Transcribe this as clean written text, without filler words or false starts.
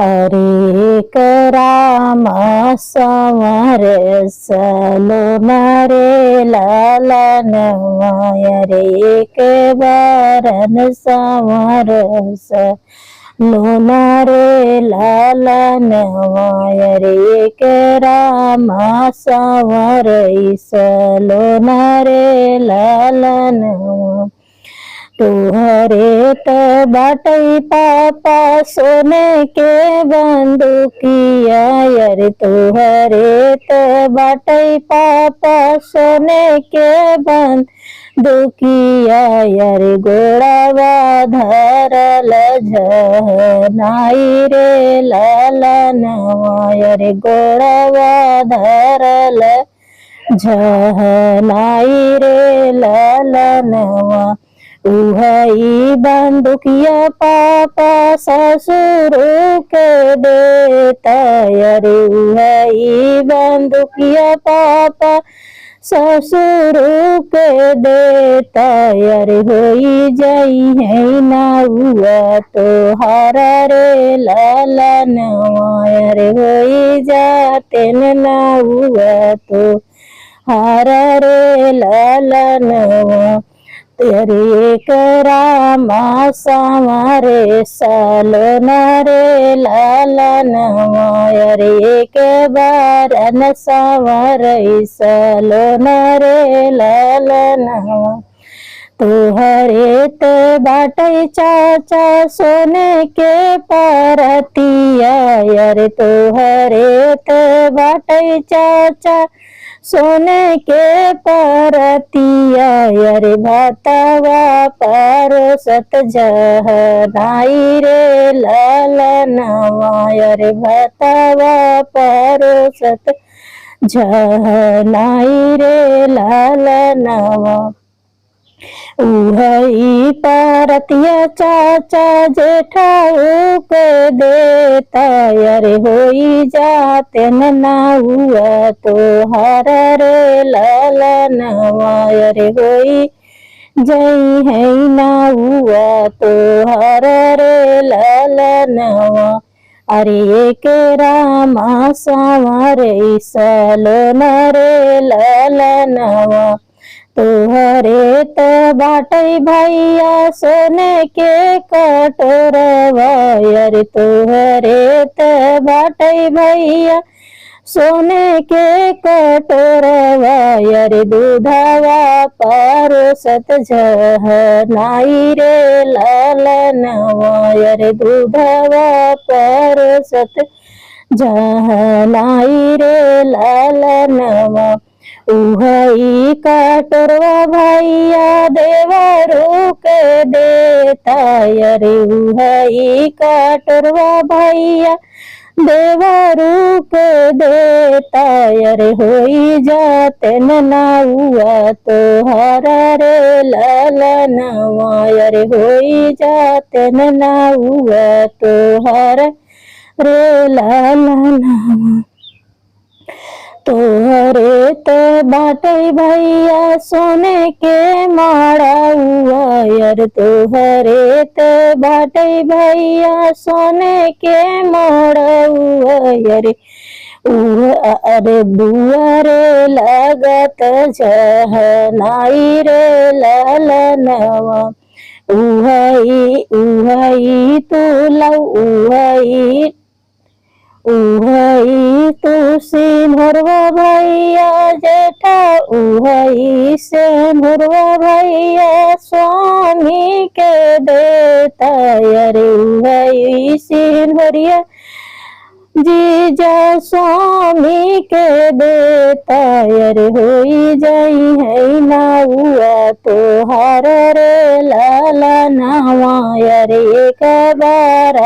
अरे कराम संवर सलोन रे लालनवा रे के बरन संवर सलोन रे लालनवा रे के राम संवर सलोन रे लालनवा तुहरे त बाटई पापा सोने के बंदूकिया यार तुहरे त बाटई पापा सोने के बंदूकिया यार गोड़ावा धरल झनाई रे लालनवा यार गोड़ावा धरल झनाई रे लालनवा उहई बंदुकिया पापा ससुर के देता यारे उहई बंदुकिया पापा ससुर के देता यारे होई जाई है ना हुआ तो हारा रे लालनवा यारे होई जाते ना हुआ तो हारा रे लालनवा तेरे करामा संवरे सलोन रे लालनवा रे के बरन संवर सलोन रे लालनवा तुहरे ते बाटई चाचा सोने के परतिया यार तुहरे ते बाटई चाचा सोने के परतिया यार भातवा परोसत झनाई रे लालनवा यार भातवा परोसत झनाई रे लालनवा उहई परतिया चाचा जेठाऊ के देता यार होई जाते ना हुआ तो हार रे लालनवा यार होई जई है ना हुआ तो हार रे लालनवा अरे के रामा संवर सलोन रे लालनवा तुहरे त बाटई भैया सोने के कटोरवा यार तुहरे त बाटई भैया सोने के कटोरवा यार दूधवा परोसत झनाई रे लालनवा यार दूधवा परोसत झनाई रे लालनवा उहई कटोरवा भैया देवरू के देता यारे उहई कटोरवा भैया देवरू के देता यारे होई जाते ना हुआ तो हारा रे लालनवा यारे होई जाते ना हुआ तो हारा रे लालनवा तोहरे ते बाटई भैया सोने के माड़ा हुआ यार तोहरे ते बाटई भैया सोने के माड़ा हुआ यार अरे बुआ रे लगत झनाई रे लालनवा उहई तू लव उहई तू सिंहरवा भैया जेठा उहई सिंहरवा भैया स्वामी के देता यारे उहई सिंहरिया जीजा स्वामी के देता यारे होई जाई है ना हुआ तो हार रे लालनवा यारे एक बार